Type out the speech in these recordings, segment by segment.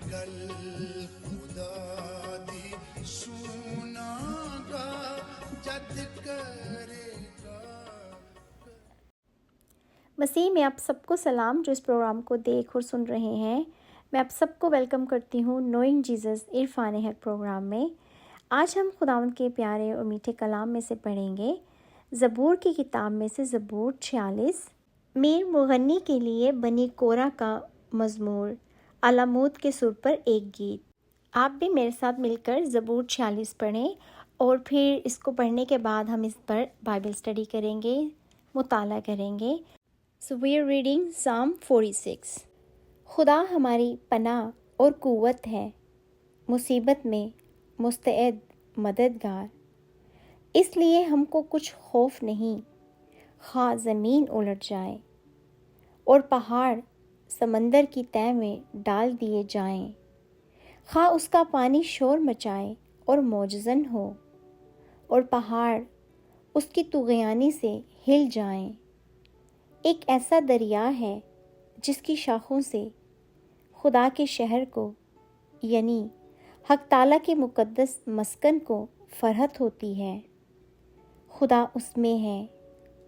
گل خدا دی سونا گا جد کرے گا. مسیح میں آپ سب کو سلام جو اس پروگرام کو دیکھ اور سن رہے ہیں. میں آپ سب کو ویلکم کرتی ہوں نوئنگ جیزس عرفان حق پروگرام میں. آج ہم خداوند کے پیارے اور میٹھے کلام میں سے پڑھیں گے زبور کی کتاب میں سے زبور 46. میر مغنی کے لیے بنی کورہ کا مزمور علامود کے سر پر ایک گیت. آپ بھی میرے ساتھ مل کر زبور 46 پڑھیں اور پھر اس کو پڑھنے کے بعد ہم اس پر بائبل اسٹڈی کریں گے، مطالعہ کریں گے. So we are reading Psalm 46. خدا ہماری پناہ اور قوت ہے، مصیبت میں مستعد مددگار. اس لیے ہم کو کچھ خوف نہیں، خواہ زمین الٹ جائے اور پہاڑ سمندر کی تہہ میں ڈال دیے جائیں، خواہ اس کا پانی شور مچائے اور موجزن ہو اور پہاڑ اس کی طغیانی سے ہل جائیں. ایک ایسا دریا ہے جس کی شاخوں سے خدا کے شہر کو یعنی حق تعالیٰ کے مقدس مسکن کو فرحت ہوتی ہے. خدا اس میں ہے،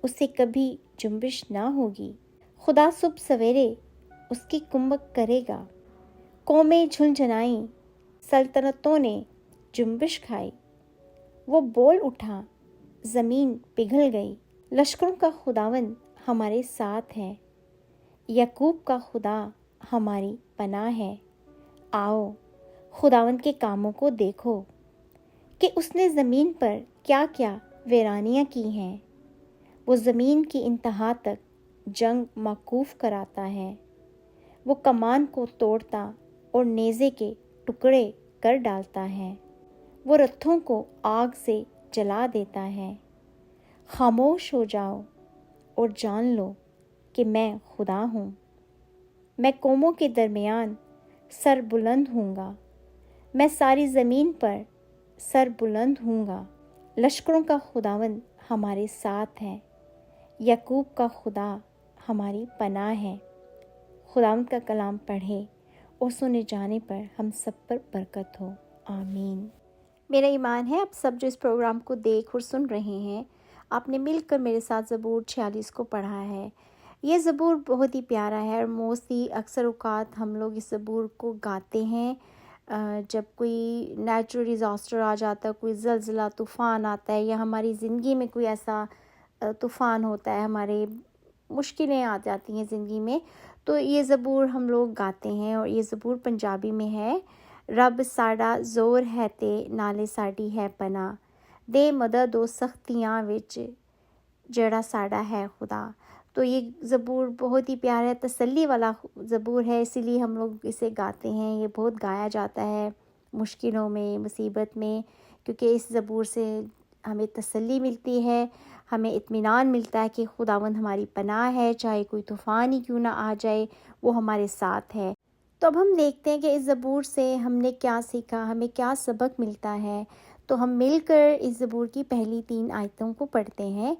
اسے کبھی جنبش نہ ہوگی. خدا صبح سویرے اس کی کمبک کرے گا. قومیں جھنجھنائیں، سلطنتوں نے جنبش کھائی. وہ بول اٹھا، زمین پگھل گئی. لشکروں کا خداوند ہمارے ساتھ ہے، یعقوب کا خدا ہماری پناہ ہے. آؤ خداوند کے کاموں کو دیکھو کہ اس نے زمین پر کیا کیا ویرانیاں کی ہیں. وہ زمین کی انتہا تک جنگ موقوف کراتا ہے. وہ کمان کو توڑتا اور نیزے کے ٹکڑے کر ڈالتا ہے. وہ رتھوں کو آگ سے جلا دیتا ہے. خاموش ہو جاؤ اور جان لو کہ میں خدا ہوں. میں قوموں کے درمیان سر بلند ہوں گا، میں ساری زمین پر سر بلند ہوں گا. لشکروں کا خداوند ہمارے ساتھ ہے، یعقوب کا خدا ہماری پناہ ہے. خداوند کا کلام پڑھے اور سنے جانے پر ہم سب پر برکت ہو، آمین. میرا ایمان ہے آپ سب جو اس پروگرام کو دیکھ اور سن رہے ہیں، آپ نے مل کر میرے ساتھ زبور 46 کو پڑھا ہے. یہ زبور بہت ہی پیارا ہے اور موسٹلی اکثر اوقات ہم لوگ اس زبور کو گاتے ہیں جب کوئی نیچرل ڈیزاسٹر آ جاتا ہے، کوئی زلزلہ طوفان آتا ہے یا ہماری زندگی میں کوئی ایسا طوفان ہوتا ہے، ہمارے مشکلیں آ جاتی ہیں زندگی میں، تو یہ زبور ہم لوگ گاتے ہیں. اور یہ زبور پنجابی میں ہے. رب ساڈا زور ہے تے نالے ساڈی ہے پناہ، دے مدد و سختیاں وچ جڑا ساڈا ہے خدا. تو یہ زبور بہت ہی پیارا ہے، تسلی والا زبور ہے، اسی لیے ہم لوگ اسے گاتے ہیں. یہ بہت گایا جاتا ہے مشکلوں میں، مصیبت میں، کیونکہ اس زبور سے ہمیں تسلی ملتی ہے، ہمیں اطمینان ملتا ہے کہ خداوند ہماری پناہ ہے، چاہے کوئی طوفان ہی کیوں نہ آ جائے وہ ہمارے ساتھ ہے. تو اب ہم دیکھتے ہیں کہ اس زبور سے ہم نے کیا سیکھا، ہمیں کیا سبق ملتا ہے. تو ہم مل کر اس زبور کی پہلی 3 آیتوں کو پڑھتے ہیں.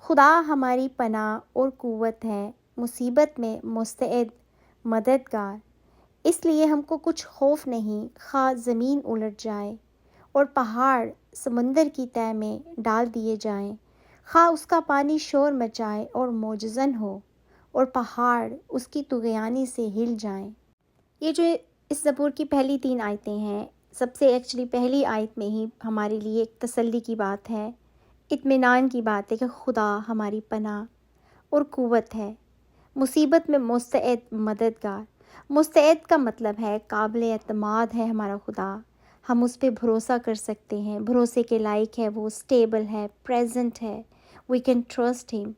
خدا ہماری پناہ اور قوت ہے، مصیبت میں مستعد مددگار. اس لیے ہم کو کچھ خوف نہیں، خواہ زمین الٹ جائے اور پہاڑ سمندر کی تہہ میں ڈال دیے جائیں، خواہ اس کا پانی شور مچائے اور موجزن ہو اور پہاڑ اس کی طغیانی سے ہل جائیں. یہ جو اس زبور کی پہلی 3 آیتیں ہیں، سب سے ایکچولی پہلی آیت میں ہی ہمارے لیے ایک تسلی کی بات ہے، اطمینان کی بات ہے کہ خدا ہماری پناہ اور قوت ہے، مصیبت میں مستعد مددگار. مستعد کا مطلب ہے قابل اعتماد ہے ہمارا خدا، ہم اس پہ بھروسہ کر سکتے ہیں، بھروسے کے لائق ہے، وہ اسٹیبل ہے، پریزنٹ ہے، وی کین ٹرسٹ ہم.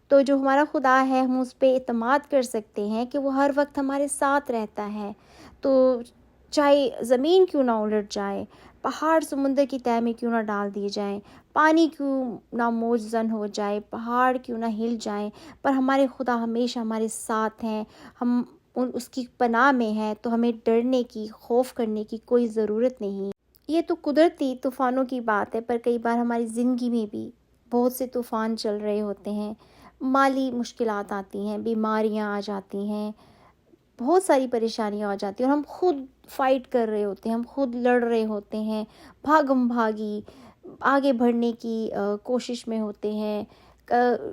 تو جو ہمارا خدا ہے ہم اس پہ اعتماد کر سکتے ہیں کہ وہ ہر وقت ہمارے ساتھ رہتا ہے. تو چاہے زمین کیوں نہ الٹ جائے، پہاڑ سمندر کی تہہ میں کیوں نہ ڈال دیے جائیں، پانی کیوں نہ موجزن ہو جائے، پہاڑ کیوں نہ ہل جائیں، پر ہمارے خدا ہمیشہ ہمارے ساتھ ہیں، ہم اس کی پناہ میں ہیں. تو ہمیں ڈرنے کی، خوف کرنے کی کوئی ضرورت نہیں. یہ تو قدرتی طوفانوں کی بات ہے، پر کئی بار ہماری زندگی میں بھی بہت سے طوفان چل رہے ہوتے ہیں، مالی مشکلات آتی ہیں، بیماریاں آ جاتی ہیں، بہت ساری پریشانیاں ہو جاتی ہیں اور ہم خود فائٹ کر رہے ہوتے ہیں، ہم خود لڑ رہے ہوتے ہیں، بھاگم بھاگی آگے بڑھنے کی کوشش میں ہوتے ہیں.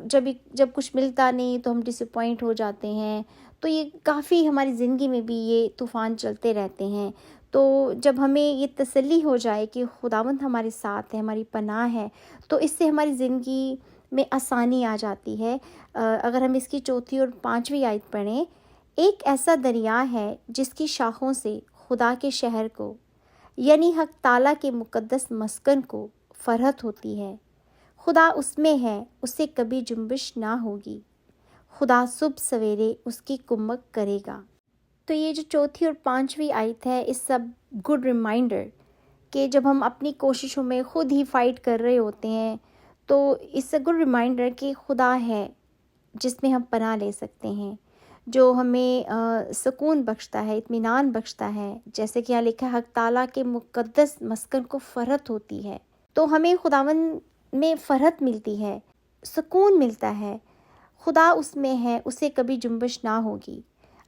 جب کچھ ملتا نہیں تو ہم ڈس اپوائنٹ ہو جاتے ہیں. تو یہ کافی ہماری زندگی میں بھی یہ طوفان چلتے رہتے ہیں. تو جب ہمیں یہ تسلی ہو جائے کہ خداوند ہمارے ساتھ ہے، ہماری پناہ ہے، تو اس سے ہماری زندگی میں آسانی آ جاتی ہے. اگر ہم اس کی 4 اور 5 آیت پڑھیں، ایک ایسا دریا ہے جس کی شاخوں سے خدا کے شہر کو یعنی حق تعالیٰ کے مقدس مسکن کو فرحت ہوتی ہے. خدا اس میں ہے، اسے کبھی جنبش نہ ہوگی. خدا صبح سویرے اس کی کمک کرے گا. تو یہ جو 4 اور 5 آیت ہے، اس سب گڈ ریمائنڈر کہ جب ہم اپنی کوششوں میں خود ہی فائٹ کر رہے ہوتے ہیں تو اس گڈ ریمائنڈر کہ خدا ہے جس میں ہم پناہ لے سکتے ہیں، جو ہمیں سکون بخشتا ہے، اطمینان بخشتا ہے. جیسے کہ یہاں لکھا ہے حق تعالیٰ کے مقدس مسکن کو فرحت ہوتی ہے. تو ہمیں خداوند میں فرحت ملتی ہے، سکون ملتا ہے. خدا اس میں ہے، اسے کبھی جنبش نہ ہوگی.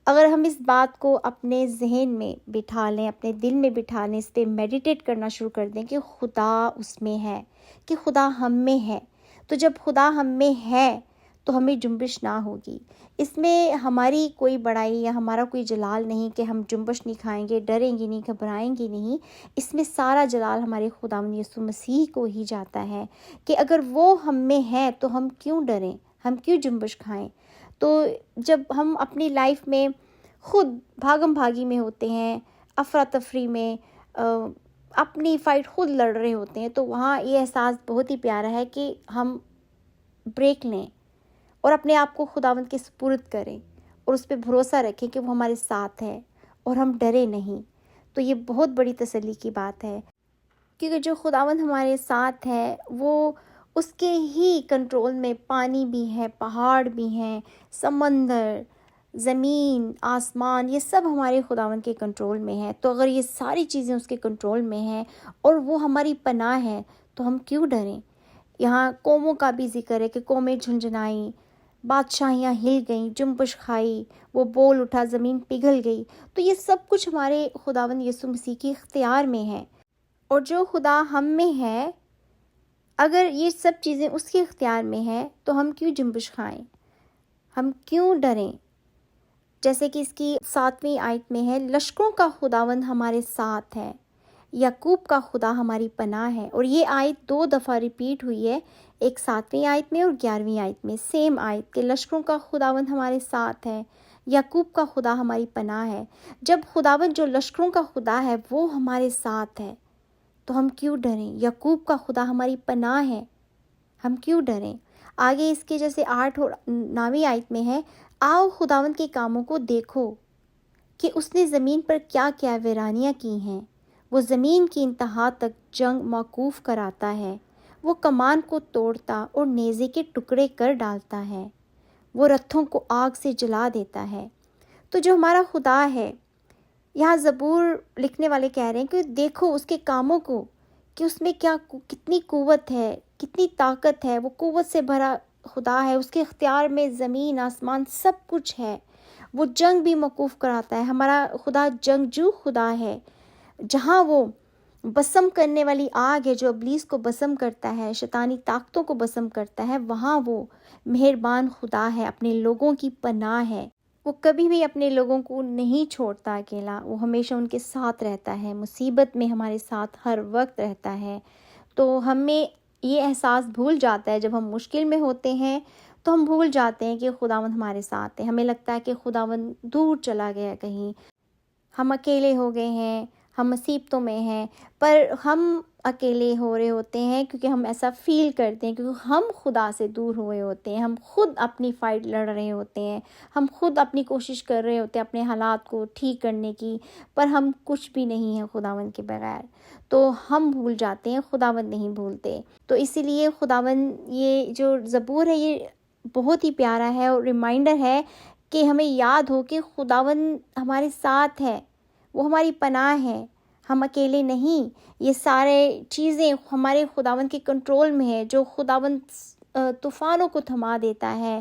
اگر ہم اس بات کو اپنے ذہن میں بٹھا لیں، اپنے دل میں بٹھا لیں، اس پہ میڈیٹیٹ کرنا شروع کر دیں کہ خدا اس میں ہے، کہ خدا ہم میں ہے. تو جب خدا ہم میں ہے تو ہمیں جنبش نہ ہوگی. اس میں ہماری کوئی بڑائی یا ہمارا کوئی جلال نہیں کہ ہم جنبش نہیں کھائیں گے، ڈریں گے نہیں، گھبرائیں گے نہیں. اس میں سارا جلال ہمارے خداوند یسوع مسیح کو ہی جاتا ہے کہ اگر وہ ہم میں ہے تو ہم کیوں ڈریں، ہم کیوں جنبش کھائیں. تو جب ہم اپنی لائف میں خود بھاگم بھاگی میں ہوتے ہیں، افراتفری میں اپنی فائٹ خود لڑ رہے ہوتے ہیں، تو وہاں یہ احساس بہت ہی پیارا ہے کہ ہم بریک لیں اور اپنے آپ کو خداوند کے سپرد کریں اور اس پہ بھروسہ رکھیں کہ وہ ہمارے ساتھ ہے اور ہم ڈرے نہیں. تو یہ بہت بڑی تسلی کی بات ہے، کیونکہ جو خداوند ہمارے ساتھ ہے وہ اس کے ہی کنٹرول میں پانی بھی ہے، پہاڑ بھی ہیں، سمندر، زمین، آسمان، یہ سب ہمارے خداوند کے کنٹرول میں ہے. تو اگر یہ ساری چیزیں اس کے کنٹرول میں ہیں اور وہ ہماری پناہ ہے تو ہم کیوں ڈریں. یہاں قوموں کا بھی ذکر ہے کہ قومیں جھنجھنائیں، بادشاہیاں ہل گئیں، جنبش کھائی، وہ بول اٹھا، زمین پگھل گئی. تو یہ سب کچھ ہمارے خداوند یسوع مسیح کے اختیار میں ہے. اور جو خدا ہم میں ہے، اگر یہ سب چیزیں اس کے اختیار میں ہے تو ہم کیوں جنبش کھائیں، ہم کیوں ڈریں. جیسے کہ اس کی 7 آیت میں ہے لشکروں کا خداوند ہمارے ساتھ ہے، یعقوب کا خدا ہماری پناہ ہے. اور یہ آیت 2 دفعہ ریپیٹ ہوئی ہے، ایک 7 آیت میں اور 11 آیت میں، سیم آیت کہ لشکروں کا خداوند ہمارے ساتھ ہے، یعقوب کا خدا ہماری پناہ ہے. جب خداوند جو لشکروں کا خدا ہے وہ ہمارے ساتھ ہے تو ہم کیوں ڈریں. یعقوب کا خدا ہماری پناہ ہے، ہم کیوں ڈریں. آگے اس کے جیسے 8 اور 9 آیت میں ہے آؤ خداوند کے کاموں کو دیکھو کہ اس نے زمین پر کیا کیا ویرانیاں کی ہیں. وہ زمین کی انتہا تک جنگ موقوف کراتا ہے، وہ کمان کو توڑتا اور نیزے کے ٹکڑے کر ڈالتا ہے، وہ رتھوں کو آگ سے جلا دیتا ہے. تو جو ہمارا خدا ہے، یہاں زبور لکھنے والے کہہ رہے ہیں کہ دیکھو اس کے کاموں کو کہ اس میں کتنی قوت ہے، کتنی طاقت ہے. وہ قوت سے بھرا خدا ہے، اس کے اختیار میں زمین آسمان سب کچھ ہے. وہ جنگ بھی موقوف کراتا ہے. ہمارا خدا جنگجو خدا ہے. جہاں وہ بسم کرنے والی آگ ہے جو ابلیس کو بسم کرتا ہے، شیطانی طاقتوں کو بسم کرتا ہے، وہاں وہ مہربان خدا ہے، اپنے لوگوں کی پناہ ہے. وہ کبھی بھی اپنے لوگوں کو نہیں چھوڑتا اکیلا، وہ ہمیشہ ان کے ساتھ رہتا ہے، مصیبت میں ہمارے ساتھ ہر وقت رہتا ہے. تو ہمیں یہ احساس بھول جاتا ہے جب ہم مشکل میں ہوتے ہیں، تو ہم بھول جاتے ہیں کہ خداوند ہمارے ساتھ ہے. ہمیں لگتا ہے کہ خداوند دور چلا گیا، کہیں ہم اکیلے ہو گئے ہیں، ہم مصیبتوں میں ہیں. پر ہم اکیلے ہو رہے ہوتے ہیں کیونکہ ہم ایسا فیل کرتے ہیں، کیونکہ ہم خدا سے دور ہوئے ہوتے ہیں. ہم خود اپنی فائٹ لڑ رہے ہوتے ہیں، ہم خود اپنی کوشش کر رہے ہوتے ہیں اپنے حالات کو ٹھیک کرنے کی، پر ہم کچھ بھی نہیں ہیں خداوند کے بغیر. تو ہم بھول جاتے ہیں، خداوند نہیں بھولتے. تو اسی لیے خداوند یہ جو زبور ہے یہ بہت ہی پیارا ہے اور ریمائنڈر ہے کہ ہمیں یاد ہو کہ خداوند ہمارے ساتھ ہے، وہ ہماری پناہ ہے، ہم اکیلے نہیں. یہ سارے چیزیں ہمارے خداوند کے کنٹرول میں ہے. جو خداوند طوفانوں کو تھما دیتا ہے،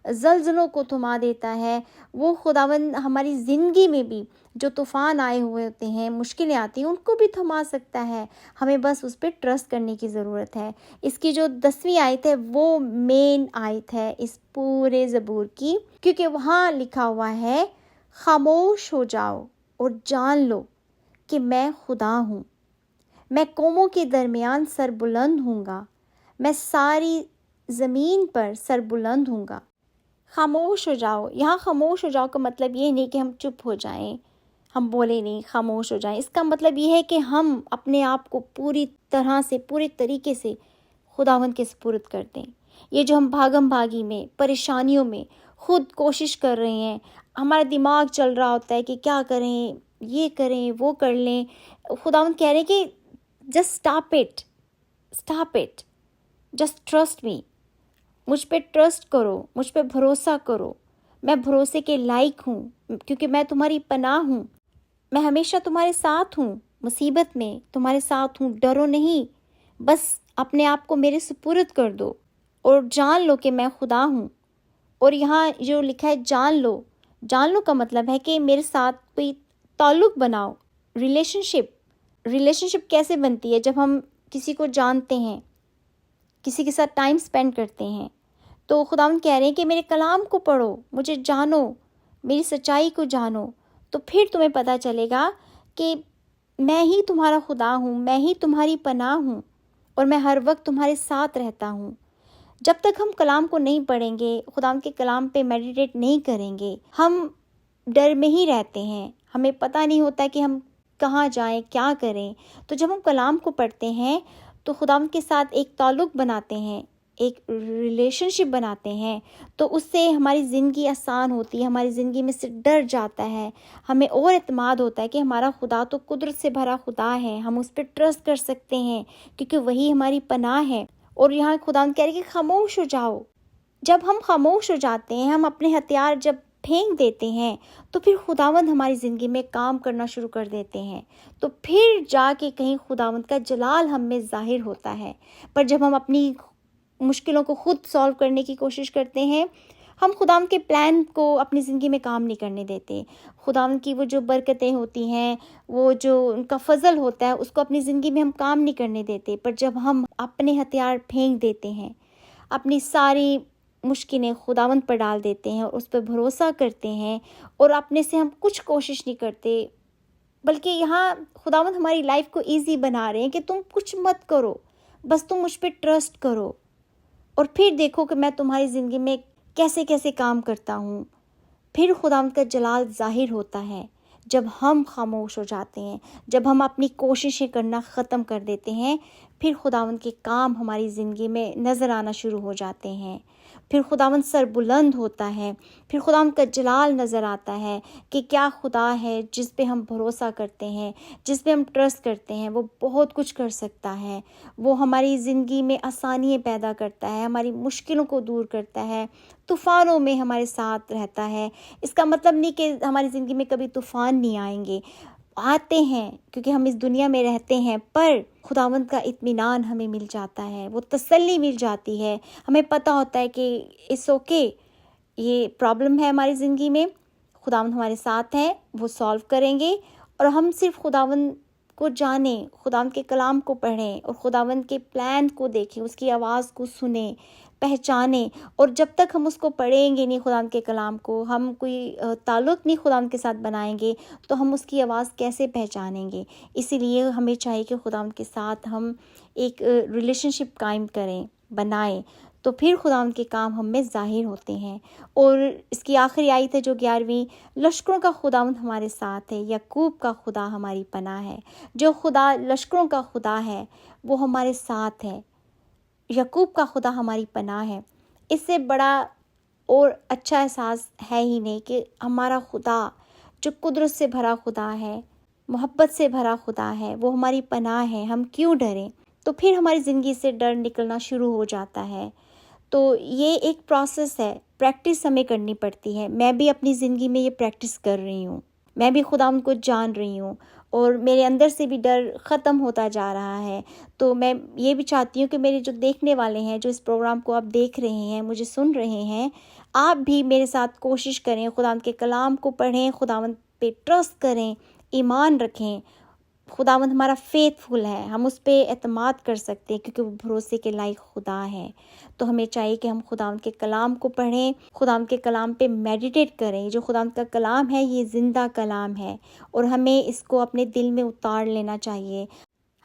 زلزلوں کو تھما دیتا ہے، وہ خداوند ہماری زندگی میں بھی جو طوفان آئے ہوئے ہوتے ہیں، مشکلیں آتی ہیں، ان کو بھی تھما سکتا ہے۔ ہمیں بس اس پہ ٹرسٹ کرنے کی ضرورت ہے۔ اس کی جو 10ویں آیت ہے وہ مین آیت ہے اس پورے زبور کی، کیونکہ وہاں لکھا ہوا ہے خاموش ہو جاؤ اور جان لو کہ میں خدا ہوں، میں قوموں کے درمیان سربلند ہوں گا، میں ساری زمین پر سربلند ہوں گا۔ خاموش ہو جاؤ، یہاں خاموش ہو جاؤ کا مطلب یہ نہیں کہ ہم چپ ہو جائیں، ہم بولے نہیں، خاموش ہو جائیں۔ اس کا مطلب یہ ہے کہ ہم اپنے آپ کو پوری طرح سے، پورے طریقے سے خداوند کے سپرد کر دیں۔ یہ جو ہم بھاگم بھاگی میں، پریشانیوں میں خود کوشش کر رہے ہیں، ہمارا دماغ چل رہا ہوتا ہے کہ کیا کریں، یہ کریں، وہ کر لیں، خداوند کہہ رہے ہیں کہ just stop it, just trust me, مجھ پہ ٹرسٹ کرو، مجھ پہ بھروسہ کرو، میں بھروسے کے لائق ہوں، کیونکہ میں تمہاری پناہ ہوں، میں ہمیشہ تمہارے ساتھ ہوں، مصیبت میں تمہارے ساتھ ہوں، ڈرو نہیں، بس اپنے آپ کو میرے سپرد کر دو اور جان لو کہ میں خدا ہوں۔ اور یہاں جو لکھا ہے جان لو کا مطلب ہے کہ میرے ساتھ کوئی تعلق بناؤ، ریلیشن شپ کیسے بنتی ہے؟ جب ہم کسی کو جانتے ہیں، کسی کے ساتھ ٹائم سپینڈ کرتے ہیں، تو خداوند کہہ رہے ہیں کہ میرے کلام کو پڑھو، مجھے جانو، میری سچائی کو جانو، تو پھر تمہیں پتہ چلے گا کہ میں ہی تمہارا خدا ہوں، میں ہی تمہاری پناہ ہوں، اور میں ہر وقت تمہارے ساتھ رہتا ہوں۔ جب تک ہم کلام کو نہیں پڑھیں گے، خداوند کے کلام پہ میڈیٹیٹ نہیں کریں گے، ہم ڈر میں ہی رہتے ہیں، ہمیں پتہ نہیں ہوتا کہ ہم کہاں جائیں، کیا کریں۔ تو جب ہم کلام کو پڑھتے ہیں تو خداوند کے ساتھ ایک تعلق بناتے ہیں، ایک ریلیشن شپ بناتے ہیں، تو اس سے ہماری زندگی آسان ہوتی ہے، ہماری زندگی میں سے ڈر جاتا ہے، ہمیں اور اعتماد ہوتا ہے کہ ہمارا خدا تو قدرت سے بھرا خدا ہے، ہم اس پہ ٹرسٹ کر سکتے ہیں کیونکہ وہی ہماری پناہ ہے۔ اور یہاں خداوند کہہ رہے کہ خاموش ہو جاؤ۔ جب ہم خاموش ہو جاتے ہیں، ہم اپنے ہتھیار جب پھینک دیتے ہیں، تو پھر خداوند ہماری زندگی میں کام کرنا شروع کر دیتے ہیں، تو پھر جا کے کہیں خداوند کا جلال ہم میں ظاہر ہوتا ہے۔ پر جب ہم اپنی مشکلوں کو خود سالو کرنے کی کوشش کرتے ہیں، ہم خداوند کے پلان کو اپنی زندگی میں کام نہیں کرنے دیتے، خداوند کی وہ جو برکتیں ہوتی ہیں، وہ جو ان کا فضل ہوتا ہے، اس کو اپنی زندگی میں ہم کام نہیں کرنے دیتے۔ پر جب ہم اپنے ہتھیار پھینک دیتے ہیں، اپنی ساری مشکلیں خداوند پر ڈال دیتے ہیں اور اس پہ بھروسہ کرتے ہیں، اور اپنے سے ہم کچھ کوشش نہیں کرتے، بلکہ یہاں خداوند ہماری لائف کو ایزی بنا رہے ہیں کہ تم کچھ مت کرو، بس تم مجھ پہ ٹرسٹ کرو، اور پھر دیکھو کہ میں تمہاری زندگی میں کیسے کیسے کام کرتا ہوں۔ پھر خداوند کا جلال ظاہر ہوتا ہے جب ہم خاموش ہو جاتے ہیں، جب ہم اپنی کوششیں کرنا ختم کر دیتے ہیں، پھر خداوند کے کام ہماری زندگی میں نظر آنا شروع ہو جاتے ہیں، پھر خداوند سر بلند ہوتا ہے، پھر خداوند کا جلال نظر آتا ہے کہ کیا خدا ہے جس پہ ہم بھروسہ کرتے ہیں، جس پہ ہم ٹرسٹ کرتے ہیں، وہ بہت کچھ کر سکتا ہے، وہ ہماری زندگی میں آسانیاں پیدا کرتا ہے، ہماری مشکلوں کو دور کرتا ہے، طوفانوں میں ہمارے ساتھ رہتا ہے۔ اس کا مطلب نہیں کہ ہماری زندگی میں کبھی طوفان نہیں آئیں گے، آتے ہیں کیونکہ ہم اس دنیا میں رہتے ہیں، پر خداوند کا اطمینان ہمیں مل جاتا ہے، وہ تسلی مل جاتی ہے، ہمیں پتہ ہوتا ہے کہ اٹس اوکے، یہ پرابلم ہے ہماری زندگی میں، خداوند ہمارے ساتھ ہیں، وہ سالو کریں گے، اور ہم صرف خداوند کو جانیں، خداوند کے کلام کو پڑھیں اور خداوند کے پلان کو دیکھیں، اس کی آواز کو سنیں، پہچانیں، اور جب تک ہم اس کو پڑھیں گے نہیں، خداوند کے کلام کو، ہم کوئی تعلق نہیں خداوند کے ساتھ بنائیں گے، تو ہم اس کی آواز کیسے پہچانیں گے؟ اسی لیے ہمیں چاہیے کہ خداوند کے ساتھ ہم ایک ریلیشن شپ قائم کریں، بنائیں، تو پھر خداوند کے کام ہم میں ظاہر ہوتے ہیں۔ اور اس کی آخری آیت ہے جو 11ویں، لشکروں کا خداوند ہمارے ساتھ ہے، یعقوب کا خدا ہماری پناہ ہے۔ جو خدا لشکروں کا خدا ہے وہ ہمارے ساتھ ہے، یعقوب کا خدا ہماری پناہ ہے۔ اس سے بڑا اور اچھا احساس ہے ہی نہیں کہ ہمارا خدا جو قدرت سے بھرا خدا ہے، محبت سے بھرا خدا ہے، وہ ہماری پناہ ہے، ہم کیوں ڈریں؟ تو پھر ہماری زندگی سے ڈر نکلنا شروع ہو جاتا ہے۔ تو یہ ایک پروسیس ہے، پریکٹس ہمیں کرنی پڑتی ہے۔ میں بھی اپنی زندگی میں یہ پریکٹس کر رہی ہوں، میں بھی خداوند کو جان رہی ہوں، اور میرے اندر سے بھی ڈر ختم ہوتا جا رہا ہے۔ تو میں یہ بھی چاہتی ہوں کہ میرے جو دیکھنے والے ہیں، جو اس پروگرام کو آپ دیکھ رہے ہیں، مجھے سن رہے ہیں، آپ بھی میرے ساتھ کوشش کریں، خداوند کے کلام کو پڑھیں، خداوند پہ ٹرسٹ کریں، ایمان رکھیں۔ خداوند ہمارا فیتھ فل ہے، ہم اس پہ اعتماد کر سکتے ہیں کیونکہ وہ بھروسے کے لائق خدا ہے۔ تو ہمیں چاہیے کہ ہم خداوند کے کلام کو پڑھیں، خداوند کے کلام پہ میڈیٹیٹ کریں۔ جو خداوند کا کلام ہے یہ زندہ کلام ہے اور ہمیں اس کو اپنے دل میں اتار لینا چاہیے۔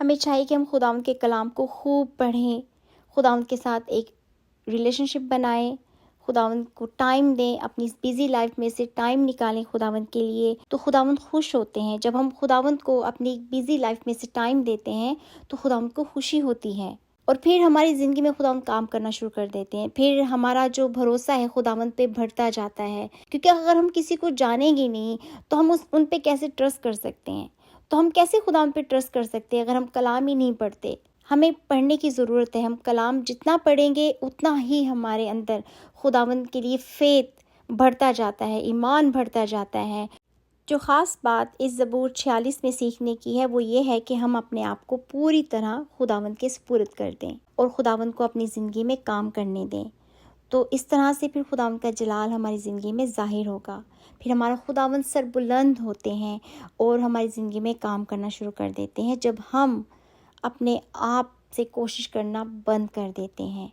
ہمیں چاہیے کہ ہم خداوند کے کلام کو خوب پڑھیں، خداوند کے ساتھ ایک ریلیشن شپ بنائیں، خداوند کو ٹائم دیں، اپنی بیزی لائف میں سے ٹائم نکالیں خداوند کے لیے۔ تو خداوند خوش ہوتے ہیں جب ہم خداوند کو اپنی بیزی لائف میں سے ٹائم دیتے ہیں، تو خداوند کو خوشی ہوتی ہے اور پھر ہماری زندگی میں خداوند کام کرنا شروع کر دیتے ہیں۔ پھر ہمارا جو بھروسہ ہے خداوند پہ بڑھتا جاتا ہے، کیونکہ اگر ہم کسی کو جانیں گے نہیں تو ہم ان پہ کیسے ٹرسٹ کر سکتے ہیں؟ تو ہم کیسے خداوند پہ ٹرسٹ کر سکتے ہیں اگر ہم کلام ہی نہیں پڑھتے؟ ہمیں پڑھنے کی ضرورت ہے۔ ہم کلام جتنا پڑھیں گے اتنا ہی ہمارے اندر خداوند کے لیے فیتھ بڑھتا جاتا ہے، ایمان بڑھتا جاتا ہے۔ جو خاص بات اس زبور 46 میں سیکھنے کی ہے وہ یہ ہے کہ ہم اپنے آپ کو پوری طرح خداوند کے سپرد کر دیں اور خداوند کو اپنی زندگی میں کام کرنے دیں۔ تو اس طرح سے پھر خداوند کا جلال ہماری زندگی میں ظاہر ہوگا۔ پھر ہمارا خداوند سر بلند ہوتے ہیں اور ہماری زندگی میں کام کرنا شروع کر دیتے ہیں جب ہم اپنے آپ سے کوشش کرنا بند کر دیتے ہیں۔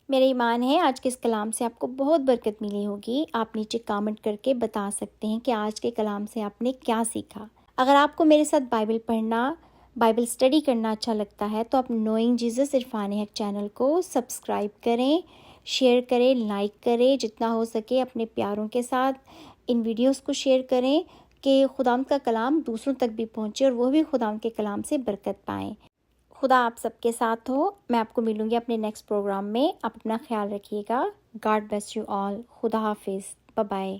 میرا ایمان ہے آج کے اس کلام سے آپ کو بہت برکت ملی ہوگی۔ آپ نیچے کامنٹ کر کے بتا سکتے ہیں کہ آج کے کلام سے آپ نے کیا سیکھا۔ اگر آپ کو میرے ساتھ بائبل پڑھنا، بائبل اسٹڈی کرنا اچھا لگتا ہے تو آپ نوئنگ جیزس عرفان حق چینل کو سبسکرائب کریں، شیئر کریں، لائک کریں، جتنا ہو سکے اپنے پیاروں کے ساتھ ان ویڈیوز کو شیئر کریں کہ خداوند کا کلام دوسروں تک بھی پہنچے اور وہ بھی خداوند کے کلام سے برکت پائیں۔ خدا آپ سب کے ساتھ ہو۔ میں آپ کو ملوں گی اپنے نیکسٹ پروگرام میں۔ آپ اپنا خیال رکھیے گا۔ God bless you all. خدا حافظ۔ Bye bye.